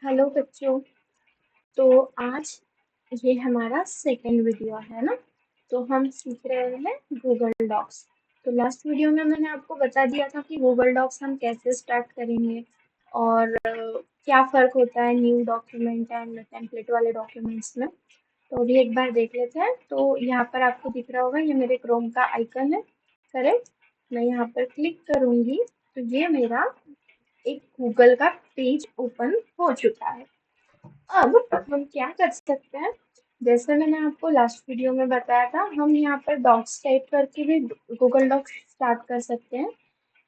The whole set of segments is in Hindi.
हेलो बच्चों। तो आज ये हमारा सेकंड वीडियो है ना। तो हम सीख रहे हैं गूगल डॉक्स। तो लास्ट वीडियो में मैंने आपको बता दिया था कि गूगल डॉक्स हम कैसे स्टार्ट करेंगे और क्या फ़र्क होता है न्यू डॉक्यूमेंट एंड टेम्पलेट वाले डॉक्यूमेंट्स में। तो अभी एक बार देख लेते हैं। तो यहाँ पर आपको दिख रहा होगा, ये मेरे क्रोम का आइकन है, करेक्ट। मैं यहाँ पर क्लिक करूँगी तो ये मेरा एक गूगल का पेज ओपन हो चुका है। अब हम क्या कर सकते हैं, जैसे मैंने आपको लास्ट वीडियो में बताया था, हम यहाँ पर डॉक्स टाइप करके भी गूगल डॉक्स स्टार्ट कर सकते हैं।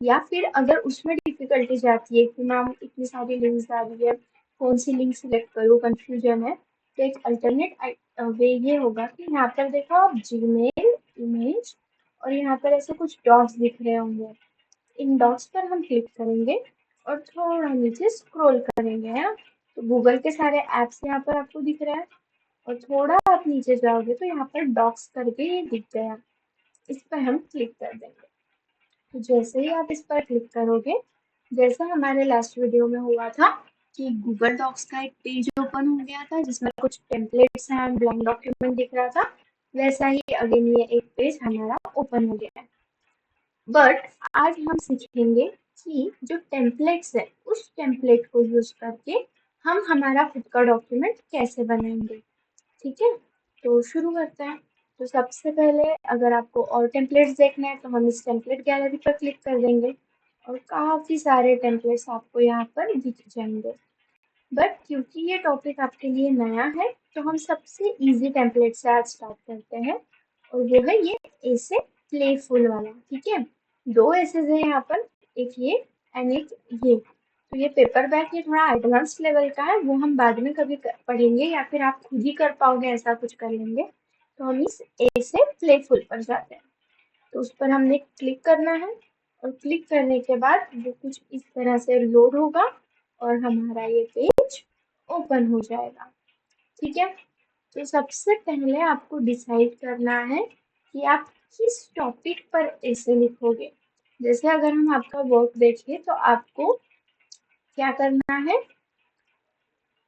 या फिर अगर उसमें डिफिकल्टीज आती है कि मैम इतनी सारी लिंक्स आ रही है, कौन सी लिंक सिलेक्ट करूँ, कंफ्यूजन है, तो एक अल्टरनेट वे ये होगा कि यहाँ पर देखो आप जीमेल, इमेज और यहाँ पर ऐसे कुछ डॉट्स दिख रहे होंगे। इन डॉट्स पर हम क्लिक करेंगे और थोड़ा नीचे स्क्रॉल करेंगे, है ना। तो गूगल के सारे ऐप्स यहाँ पर आपको दिख रहा है और थोड़ा आप नीचे जाओगे तो यहाँ पर डॉक्स करके ये दिख गया। इस पर हम क्लिक कर देंगे। तो जैसे ही आप इस पर क्लिक करोगे, जैसा हमारे लास्ट वीडियो में हुआ था कि गूगल डॉक्स का एक पेज ओपन हो गया था जिसमें कुछ टेम्पलेट्स एंड ब्लैंक डॉक्यूमेंट दिख रहा था, वैसा ही अगेन ये एक पेज हमारा ओपन हो गया है। बट आज हम सीखेंगे कि जो टेम्पलेट्स है उस टेम्पलेट को यूज करके हम हमारा खुद का डॉक्यूमेंट कैसे बनाएंगे। ठीक है, तो शुरू करते हैं। तो सबसे पहले अगर आपको और टेम्पलेट्स देखने हैं तो हम इस टेम्पलेट गैलरी पर क्लिक कर देंगे और काफ़ी सारे टेम्पलेट्स आपको यहाँ पर दिख जाएंगे। बट क्योंकि ये टॉपिक आपके लिए नया है तो हम सबसे इजी टेम्पलेट से आज स्टार्ट करते हैं और वो है ये ऐसे प्लेफुल वाला। ठीक है, दो ऐसेज है यहाँ पर, एक ये एंड एक ये। तो ये पेपर बैग ये थोड़ा एडवांस लेवल का है, वो हम बाद में कभी पढ़ेंगे या फिर आप खुद ही कर पाओगे, ऐसा कुछ कर लेंगे। तो हम इस ए से प्लेफुल पर जाते हैं। तो उस पर हमने क्लिक करना है और क्लिक करने के बाद वो कुछ इस तरह से लोड होगा और हमारा ये पेज ओपन हो जाएगा। ठीक है, तो सबसे पहले आपको डिसाइड करना है कि आप किस टॉपिक पर ऐसे लिखोगे। जैसे अगर हम आपका वर्क देखें तो आपको क्या करना है,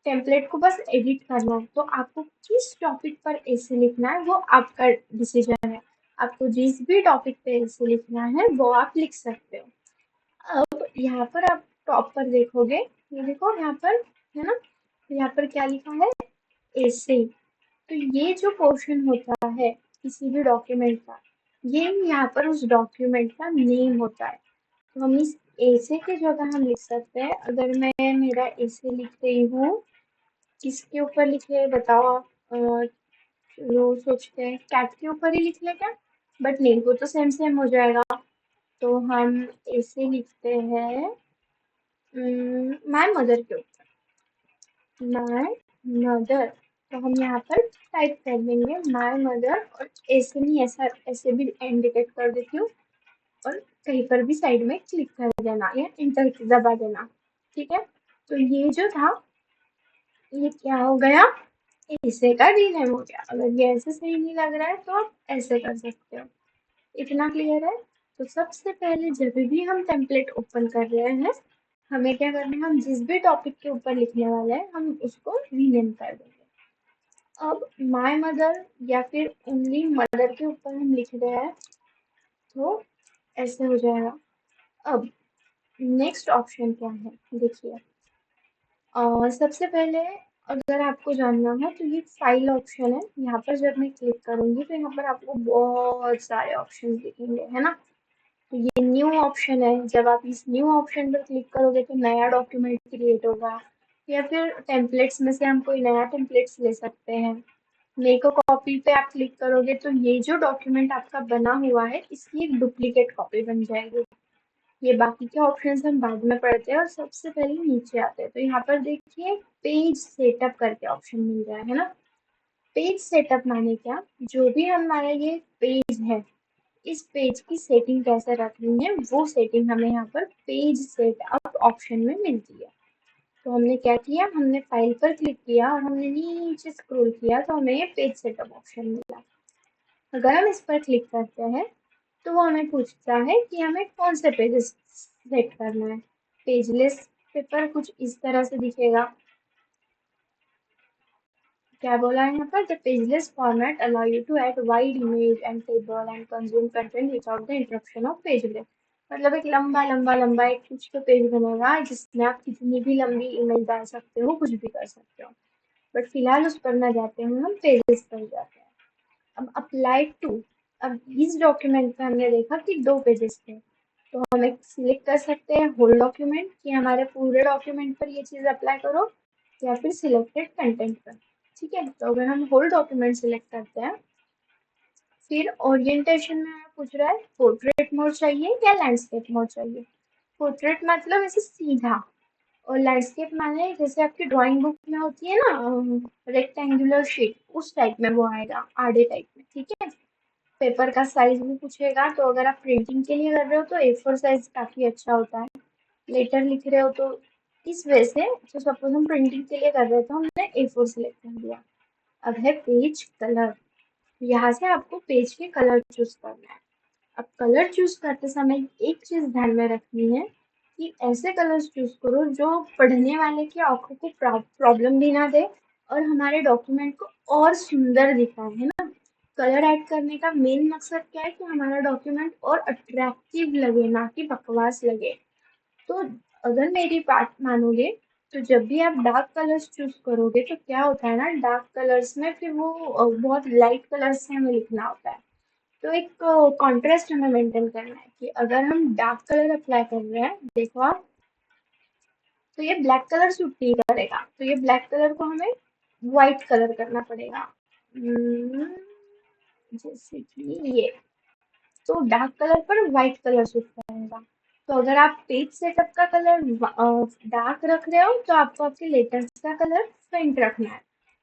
टेम्पलेट को बस एडिट करना है। तो आपको किस टॉपिक पर ऐसे लिखना है वो आपका डिसीजन है। आपको जिस भी टॉपिक पे ऐसे लिखना है वो आप लिख सकते हो। अब यहाँ पर आप टॉप पर देखोगे, ये देखो यहाँ पर, है ना, यहाँ पर क्या लिखा है, ऐसे। तो ये जो पोर्शन होता है किसी भी डॉक्यूमेंट का, ये यहाँ पर उस डॉक्यूमेंट का नेम होता है। तो हम इस ऐसे की जगह हम लिख सकते हैं, अगर मैं मेरा ऐसे लिख रही हूँ, किसके ऊपर लिखे बताओ आप। वो सोचते हैं कैट के ऊपर ही लिख ले क्या, बट नहीं, वो तो सेम सेम हो जाएगा। तो हम ऐसे लिखते हैं माय मदर के ऊपर, माय मदर। तो हम यहाँ पर टाइप कर देंगे माय मदर और ऐसे नहीं, ऐसा ऐसे भी इंडिकेट कर देती हूँ और कहीं पर भी साइड में क्लिक कर देना या इंटर दबा देना। ठीक है, तो ये जो था ये क्या हो गया, ऐसे का डीनेम हो गया। अगर ये ऐसे सही नहीं लग रहा है तो आप ऐसे कर सकते हो। इतना क्लियर है। तो सबसे पहले जब भी हम टेम्पलेट ओपन कर रहे हैं, हमें क्या करना है, हम जिस भी टॉपिक के ऊपर लिखने वाले हैं हम उसको रीनेम कर देंगे। अब माय मदर या फिर ओनली मदर के ऊपर हम लिख रहे हैं तो ऐसे हो जाएगा। अब नेक्स्ट ऑप्शन क्या है, देखिए। सबसे पहले अगर आपको जानना है तो ये फाइल ऑप्शन है, यहाँ पर जब मैं क्लिक करूंगी तो यहाँ पर आपको बहुत सारे ऑप्शन दिखेंगे, है ना। तो ये न्यू ऑप्शन है, जब आप इस न्यू ऑप्शन पर क्लिक करोगे तो नया डॉक्यूमेंट क्रिएट होगा या फिर टेम्पलेट्स में से हम कोई नया टेम्पलेट्स ले सकते हैं। मेक अ कॉपी पे आप क्लिक करोगे तो ये जो डॉक्यूमेंट आपका बना हुआ है इसकी एक डुप्लीकेट कॉपी बन जाएगी। ये बाकी के ऑप्शंस हम बाद में पढ़ते हैं और सबसे पहले नीचे आते हैं। तो यहाँ पर देखिए पेज सेटअप करके ऑप्शन मिल रहा है ना। पेज सेटअप माने क्या, जो भी हमारा ये पेज है इस पेज की सेटिंग कैसे रखनी है वो सेटिंग हमें यहाँ पर पेज सेटअप ऑप्शन में मिलती है। तो हमने क्या किया, हमने फाइल पर क्लिक किया और हमने नीचे स्क्रॉल किया तो हमें ये पेज सेटअप ऑप्शन मिला। अगर हम इस पर क्लिक करते हैं तो वो हमें पूछता है कि हमें कौन से पेजेस सेट करना है। पेजलेस पेपर कुछ इस तरह से दिखेगा, क्या बोला है यहाँ पर, the pageless format allow you to add wide image and table and consume content without the interruption of page break. मतलब एक लंबा लंबा लंबा एक कुछ तो पेज बनेगा जिसमें आप कितनी भी लंबी इमेज डाल सकते हो, कुछ भी कर सकते हो। बट फिलहाल उस पर ना जाते हैं, हम पेजेस पर जाते हैं। अब अप्लाई टू, अब इस डॉक्यूमेंट में हमने देखा कि 2 पेजेस थे, तो हम एक सिलेक्ट कर सकते हैं होल डॉक्यूमेंट कि हमारे पूरे डॉक्यूमेंट पर ये चीज अप्लाई करो, या फिर सिलेक्टेड कंटेंट पर। ठीक है, तो अगर हम होल डॉक्यूमेंट सिलेक्ट करते हैं, फिर ओरिएंटेशन में पूछ रहा है पोर्ट्रेट मोड चाहिए या लैंडस्केप मोड चाहिए। पोर्ट्रेट मतलब ऐसे सीधा, और लैंडस्केप माने जैसे आपकी ड्राइंग बुक में होती है ना रेक्टेंगुलर शेप, उस टाइप में वो आएगा, आड़े टाइप में। ठीक है, पेपर का साइज भी पूछेगा, तो अगर आप प्रिंटिंग के लिए कर रहे हो तो A4 साइज काफी अच्छा होता है। लेटर लिख रहे हो तो इस वजह से, तो सपोज हम प्रिंटिंग के लिए कर रहे थे, हमने A4 सिलेक्ट कर दिया। अब है पेज कलर, यहाँ से आपको पेज के कलर चूज करना है। अब कलर चूज करते समय एक चीज ध्यान में रखनी है कि ऐसे कलर्स चूज करो जो पढ़ने वाले की आंखों को प्रॉब्लम भी ना दे और हमारे डॉक्यूमेंट को और सुंदर दिखाए, है ना। कलर ऐड करने का मेन मकसद क्या है कि हमारा डॉक्यूमेंट और अट्रैक्टिव लगे, ना कि बकवास लगे। तो अगर मेरी बात मानोगे, तो जब भी आप डार्क कलर्स चूज करोगे तो क्या होता है ना, डार्क कलर्स में फिर वो बहुत लाइट कलर्स से हमें लिखना होता है। तो एक कॉन्ट्रास्ट हमें मेंटेन करना है कि अगर हम डार्क कलर अप्लाई कर रहे हैं, देखो आप, तो ये ब्लैक कलर सूट नहीं करेगा, तो ये ब्लैक कलर को हमें व्हाइट कलर करना पड़ेगा। हम्म, जैसे कि ये, तो डार्क कलर पर व्हाइट कलर सूट करेगा। तो अगर आप पेज सेटअप का कलर डार्क रख रहे हो तो आपको आपके लेटर्स का कलर फेंट रखना है।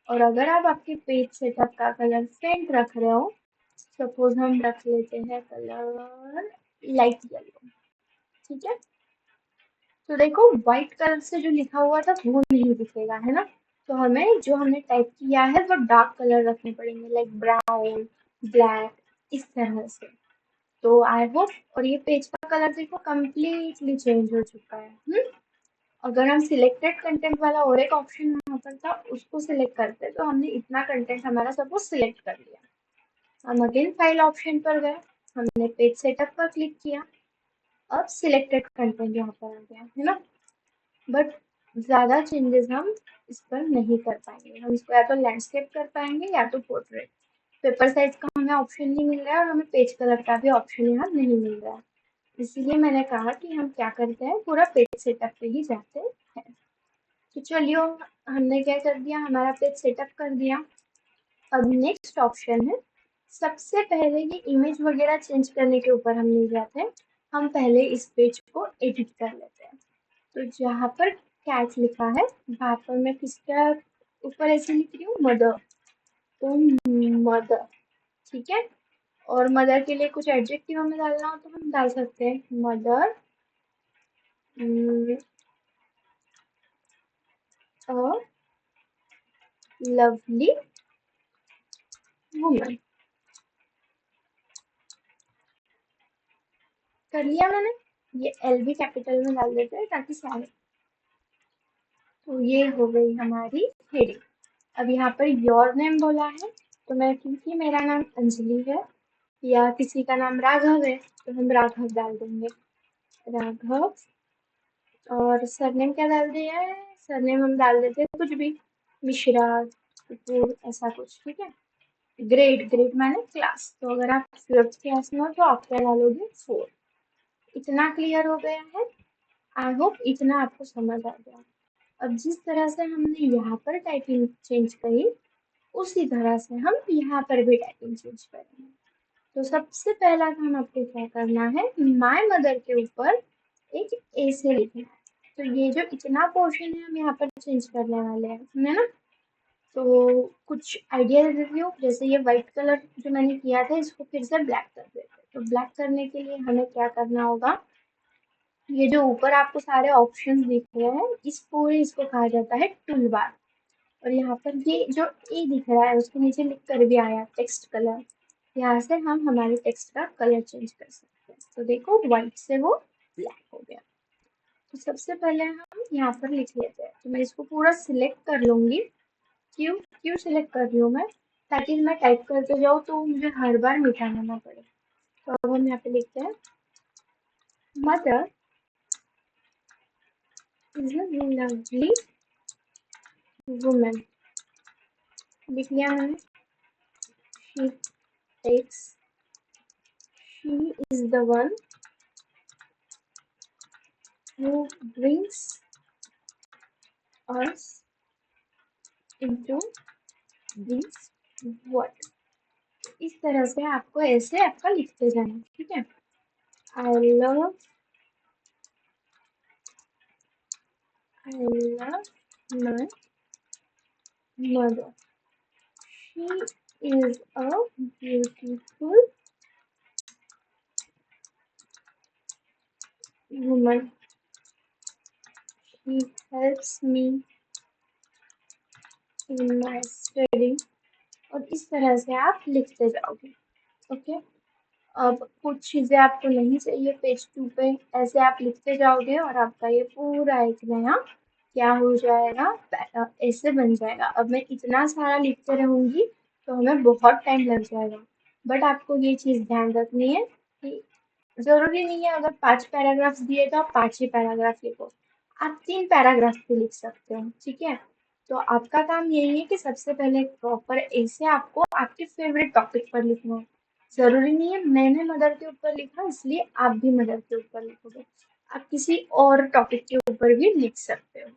और अगर आप आपके पेज सेटअप का कलर फेंट रख रहे हो, सपोज हम रख लेते हैं कलर लाइट येलो। ठीक है, तो देखो व्हाइट कलर से जो लिखा हुआ था वो नहीं दिखेगा, है ना। तो हमें जो हमने टाइप किया है वो डार्क कलर रखने पड़ेंगे, लाइक ब्राउन, ब्लैक, इस तरह से। तो आई होप, और ये पेज का कलर देखो कंप्लीटली चेंज हो चुका है। अगर हम सिलेक्टेड कंटेंट वाला और एक ऑप्शन वहां पर था, उसको सिलेक्ट करते तो हमने इतना कंटेंट हमारा सपोज सिलेक्ट कर लिया। हम अगेन फाइल ऑप्शन पर गए, हमने पेज सेटअप पर क्लिक किया, अब सिलेक्टेड कंटेंट यहाँ पर आ गया, है ना। बट ज्यादा चेंजेस हम इस पर नहीं कर पाएंगे, हम इसको या तो लैंडस्केप कर पाएंगे या तो पोर्ट्रेट। पेपर साइज का हमें ऑप्शन नहीं मिल रहा है और हमें पेज कलर का भी ऑप्शन यहाँ नहीं मिल रहा है। इसीलिए मैंने कहा कि हम क्या करते हैं, पूरा पेज सेटअप पे ही जाते हैं। तो चलिए, हमने क्या कर दिया, हमारा पेज सेटअप कर दिया। अब नेक्स्ट ऑप्शन है, सबसे पहले ये इमेज वगैरह चेंज करने के ऊपर हम नहीं जाते, हम पहले इस पेज को एडिट कर लेते हैं। तो जहाँ पर कैट लिखा है वहां पर मैं किसका ऊपर ऐसे लिख रही हूँ, मदर, तो मदर। ठीक है, और मदर के लिए कुछ एडजेक्टिव हमें डालना हो तो हम डाल सकते हैं, मदर लवली वुमन। कर लिया मैंने, ये एल भी कैपिटल में डाल देते हैं ताकि सारे। तो ये हो गई हमारी हेडिंग। अब यहाँ पर योर नेम बोला है, तो मैं, क्योंकि मेरा नाम अंजलि है या किसी का नाम राघव है, तो हम राघव डाल देंगे, राघव। और सरनेम क्या डाल दिया है, सरनेम हम डाल देते हैं कुछ भी, मिश्रा, कपूर, ऐसा कुछ। ठीक है, ग्रेड, ग्रेड माने क्लास, तो अगर आप 5th क्लास में हो तो आप क्या डालोगे, 4। इतना क्लियर हो गया है, आई होप इतना आपको समझ आ गया। अब जिस तरह से हमने यहाँ पर टाइपिंग चेंज करी, उसी तरह से हम यहाँ पर भी टाइपिंग चेंज करेंगे। तो सबसे पहला काम आपको क्या करना है, माय मदर के ऊपर एक ए से लिखना है। तो ये जो इतना पोर्शन है हम यहाँ पर चेंज करने वाले हैं, है ना। तो कुछ आइडिया दे देती हूँ, जैसे ये व्हाइट कलर जो मैंने किया था इसको फिर से ब्लैक कर देते हैं। तो ब्लैक करने के लिए हमें क्या करना होगा, ये जो ऊपर आपको सारे ऑप्शन दिख रहे हैं, इस पूरे इसको कहा जाता है टूल बार। और यहाँ पर ये जो ए दिख रहा है उसके नीचे लिख कर भी आया टेक्स्ट कलर, यहाँ से हम हमारे टेक्स्ट का कलर चेंज कर सकते हैं। तो देखो व्हाइट से वो ब्लैक हो गया। तो सबसे पहले हम यहाँ पर लिख लेते हैं, तो मैं इसको पूरा सिलेक्ट कर लूंगी, क्यों, क्यों सिलेक्ट कर रही हूँ मैं, ताकि मैं टाइप करते जाऊँ तो मुझे हर बार मिटाना ना पड़े। तो अब हम यहाँ पे लिखते हैं mother is a lovely women. लिख लिया मैंने। She takes, she is the one who brings us into this world। इस तरह से आपको ऐसे आपका लिखते जाना, ठीक है। I love my mother, she is a beautiful woman, she helps me in my study. और इस तरह से आप लिखते जाओगे, ओके। अब कुछ चीजें आपको नहीं चाहिए पेज 2 पे, ऐसे आप लिखते जाओगे और आपका ये पूरा एक नया क्या हो जाएगा, ऐसे बन जाएगा। अब मैं इतना सारा लिखते रहूंगी तो हमें बहुत टाइम लग जाएगा, बट आपको ये चीज ध्यान रखनी है कि जरूरी नहीं है अगर 5 पैराग्राफ्स दिए तो आप 5 ही पैराग्राफ लिखो, आप 3 पैराग्राफ भी लिख सकते हो, ठीक है। तो आपका काम यही है कि सबसे पहले प्रॉपर ऐसे आपको आपके फेवरेट टॉपिक पर लिखना है। जरूरी नहीं है मैंने मदर के ऊपर लिखा इसलिए आप भी मदर के ऊपर लिखोगे, आप किसी और टॉपिक के ऊपर भी लिख सकते हो।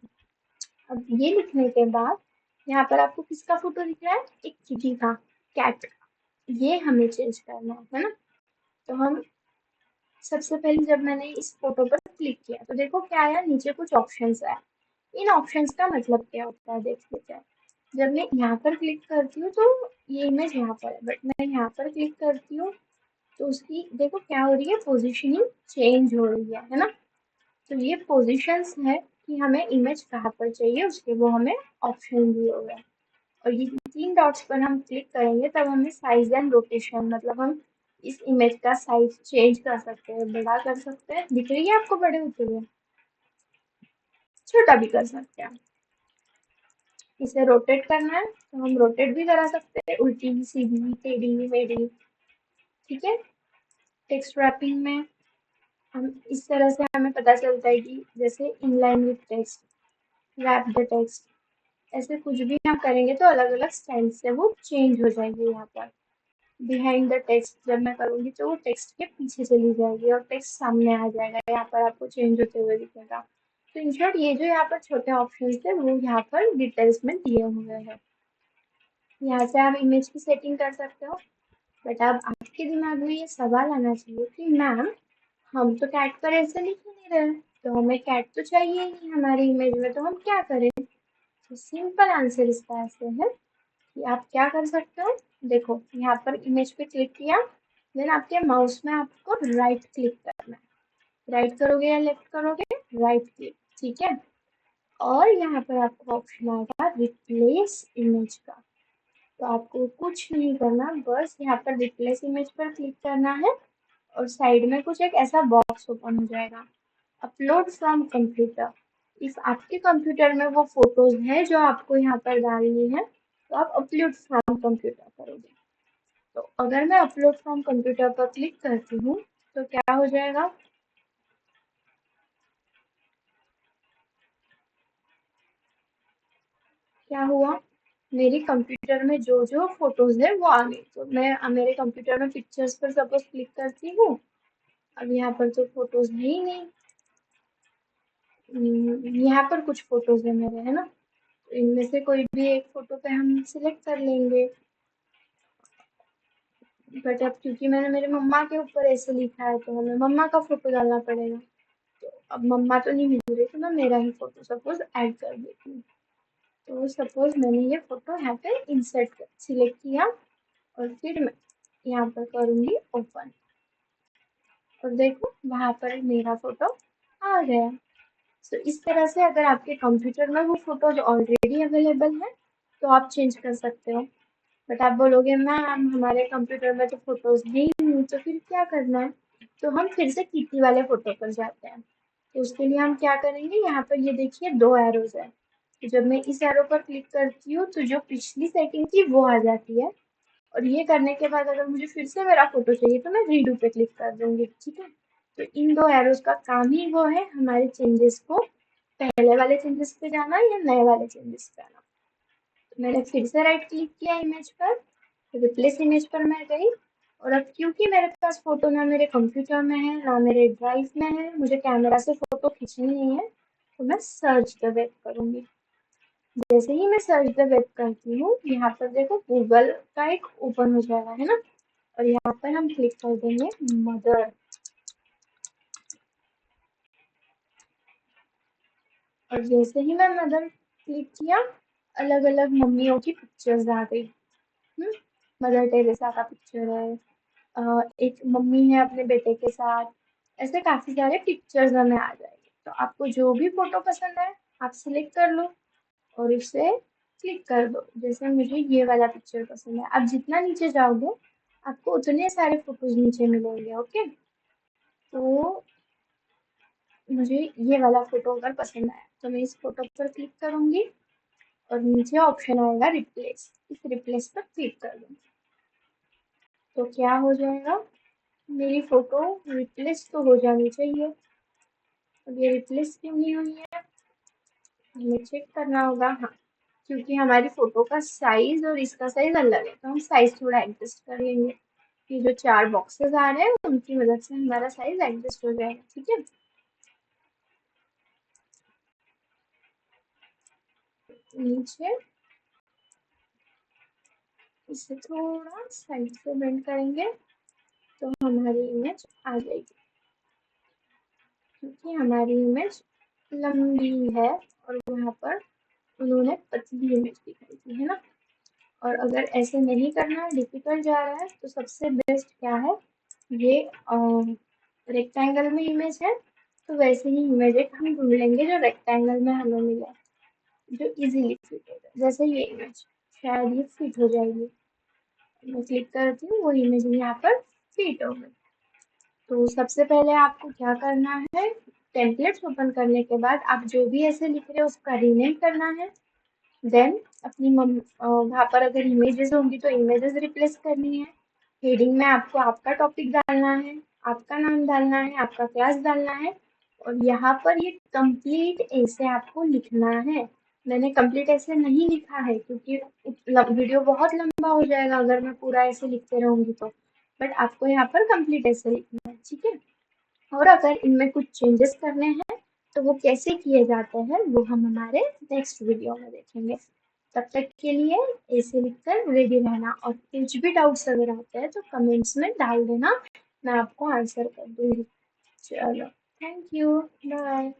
अब ये लिखने के बाद यहाँ पर आपको किसका फोटो दिख रहा है, एक किटी का, कैट। ये हमें चेंज करना है ना। तो हम सबसे पहले जब मैंने इस फोटो पर क्लिक किया तो देखो क्या आया, नीचे कुछ ऑप्शंस आया। इन ऑप्शंस का मतलब क्या होता है देख लेते हैं। जब मैं यहाँ पर क्लिक करती हूँ तो ये इमेज यहाँ पर है, बट मैं यहाँ पर क्लिक करती हूँ तो उसकी देखो क्या हो रही है, पोजीशनिंग चेंज हो रही है ना। तो ये पोजीशंस है कि हमें इमेज कहाँ पर चाहिए उसके, वो हमें ऑप्शन दिए हुए हैं। और ये 3 डॉट्स पर हम क्लिक करेंगे तब हमें साइज एंड रोटेशन, मतलब हम इस इमेज का साइज चेंज कर सकते हैं, बड़ा कर सकते हैं, दिख रही है आपको बड़े होते हुए, छोटा भी कर सकते हैं। इसे रोटेट करना है तो हम रोटेट भी करा सकते हैं, उल्टी सीधी टेढ़ी मेढ़ी, ठीक है। टेक्स्ट रैपिंग में हम इस तरह से हमें पता चलता है कि जैसे inline with text, wrap the text, ऐसे कुछ भी हम करेंगे तो अलग अलग स्टाइल से वो चेंज हो जाएगी। यहाँ पर बिहाइंड द टेक्स्ट जब मैं करूँगी तो वो टेक्स्ट के पीछे चली जाएगी और टेक्स्ट सामने आ जाएगा, यहाँ पर आपको चेंज होते हुए दिखेगा। तो इन शॉर्ट ये जो यहाँ पर छोटे ऑप्शन थे वो यहाँ पर डिटेल्स में दिए हुए हैं। यहाँ से आप इमेज की सेटिंग कर सकते हो। बट अब आपके दिमाग में ये सवाल आना चाहिए कि मैम हम तो कैट पर ऐसे लिख ही नहीं रहे, तो हमें कैट तो चाहिए ही नहीं हमारी इमेज में, तो हम क्या करें। तो सिंपल आंसर इसका ऐसे है कि आप क्या कर सकते हो, देखो यहाँ पर इमेज पे क्लिक किया, देन आपके माउस में आपको राइट क्लिक करना है। राइट करोगे या लेफ्ट करोगे, राइट क्लिक, ठीक है। और यहाँ पर आपको ऑप्शन आएगा रिप्लेस इमेज का। तो आपको कुछ नहीं करना, बस यहाँ पर रिप्लेस इमेज पर क्लिक करना है और साइड में कुछ एक ऐसा बॉक्स ओपन हो जाएगा, अपलोड फ्रॉम कंप्यूटर। इफ आपके कंप्यूटर में वो फोटोज है जो आपको यहाँ पर डालनी है तो आप अपलोड फ्रॉम कंप्यूटर करोगे। तो अगर मैं अपलोड फ्रॉम कंप्यूटर पर क्लिक करती हूँ तो क्या हो जाएगा, क्या हुआ, मेरे कंप्यूटर में जो जो फोटोज है वो आ गई। तो मैं मेरे कंप्यूटर में पिक्चर्स पर सपोज क्लिक करती हूँ, अब यहाँ पर तो फोटोज है ही नहीं। यहाँ पर कुछ फोटोज है मेरे, है ना। तो इनमें से कोई भी एक फोटो पे हम सिलेक्ट कर लेंगे। बट अब क्योंकि मैंने मेरे मम्मा के ऊपर ऐसे लिखा है तो हमें मम्मा का फोटो डालना पड़ेगा। तो अब मम्मा तो नहीं मिल रही तो मैं मेरा ही फोटो सपोज ऐड कर देती हूँ। तो सपोज मैंने ये फोटो यहाँ पे इंसर्ट कर सिलेक्ट किया और फिर मैं यहाँ पर करूँगी ओपन, और देखो वहाँ पर मेरा फोटो आ गया। तो इस तरह से अगर आपके कंप्यूटर में वो फोटोज ऑलरेडी अवेलेबल है तो आप चेंज कर सकते हो। बट आप बोलोगे मैम हमारे कंप्यूटर में तो फोटोज है ही नहीं, तो फिर क्या करना है। तो हम फिर से किटी वाले फोटो पर जाते हैं। तो उसके लिए हम क्या करेंगे, यहाँ पर ये देखिए 2 एरोज है, तो जब मैं इस एरो पर क्लिक करती हूँ तो जो पिछली सेटिंग थी वो आ जाती है, और ये करने के बाद अगर मुझे फिर से मेरा फोटो चाहिए तो मैं रीडू पे क्लिक कर दूंगी। ठीक है, तो इन दो एरोज का काम ही वो है हमारे चेंजेस को पहले वाले चेंजेस पे जाना या नए वाले चेंजेस पे आना। तो मैंने फिर से राइट क्लिक किया इमेज पर, रिप्लेस इमेज पर मैं गई, और अब क्योंकि मेरे पास फोटो ना मेरे कंप्यूटर में है ना मेरे ड्राइव में है, मुझे कैमरा से फोटो खींचनी नहीं है, तो मैं सर्च द वेब करूंगी। जैसे ही मैं सर्च द वेब करती हूँ, यहाँ पर देखो गूगल का एक ओपन हो जाएगा, है ना, और यहाँ पर हम क्लिक कर देंगे मदर, और जैसे ही मैं मदर क्लिक किया, अलग अलग मम्मियों की पिक्चर्स आ गई। मदर टेरेसा का पिक्चर है, एक मम्मी है अपने बेटे के साथ, ऐसे काफी सारे पिक्चर्स हमें आ जाएंगे। तो आपको जो भी फोटो पसंद है आप सिलेक्ट कर लो और उसे क्लिक कर दो। जैसे मुझे ये वाला पिक्चर पसंद है, आप जितना नीचे जाओगे आपको उतने सारे फोटोज नीचे मिलेंगे। ओके, तो मुझे ये वाला फोटो अगर पसंद आया तो मैं इस फोटो पर क्लिक करूंगी, और नीचे ऑप्शन आएगा रिप्लेस, इस रिप्लेस पर क्लिक कर दूंगी। तो क्या हो जाएगा, मेरी फोटो रिप्लेस तो हो जानी चाहिए। अब ये रिप्लेस क्यों नहीं हुई है, हमें चेक करना होगा। हाँ, क्योंकि हमारी फोटो का साइज और इसका साइज अलग है, तो हम साइज थोड़ा एडजस्ट कर लेंगे। ये जो 4 बॉक्सेस आ रहे हैं उनकी मदद से हमारा साइज एडजस्ट हो जाएगा। ठीक है, नीचे इसे थोड़ा साइड से बेंड करेंगे तो हमारी इमेज आ जाएगी, क्योंकि हमारी इमेज लंबी है और वहाँ पर उन्होंने पतली इमेज दिखाई थी, है ना। और अगर ऐसे नहीं करना है, डिफिकल्ट जा रहा है, तो सबसे बेस्ट क्या है, ये रेक्टेंगल में इमेज है, तो वैसे ही इमेज एक हम ढूंढ लेंगे जो रेक्टेंगल में हमें मिला, जो इजीली फिट हो जाए। जैसे ये इमेज शायद ये फिट हो जाएगी, मैं क्लिक करती हूँ, वो इमेज यहाँ पर फिट हो गई। तो सबसे पहले आपको क्या करना है, टेम्पलेट्स ओपन करने के बाद आप जो भी ऐसे लिख रहे हो उसका रीनेम करना है। देन अपनी वहाँ पर अगर इमेजेस होंगी तो इमेजेस रिप्लेस करनी है। हेडिंग में आपको आपका टॉपिक डालना है, आपका नाम डालना है, आपका क्लास डालना है, और यहाँ पर ये कंप्लीट ऐसे आपको लिखना है। मैंने कंप्लीट ऐसे नहीं लिखा है क्योंकि वीडियो बहुत लंबा हो जाएगा अगर मैं पूरा ऐसे लिखते रहूंगी तो, बट आपको यहाँ पर कंप्लीट ऐसे लिखना है। ठीक है, और अगर इनमें कुछ चेंजेस करने हैं तो वो कैसे किए जाते हैं वो हम हमारे नेक्स्ट वीडियो में देखेंगे। तब तक के लिए ऐसे लिखकर रेडी रहना, और कुछ भी डाउट्स अगर आते हैं तो कमेंट्स में डाल देना, मैं आपको आंसर कर दूंगी। चलो, थैंक यू, बाय।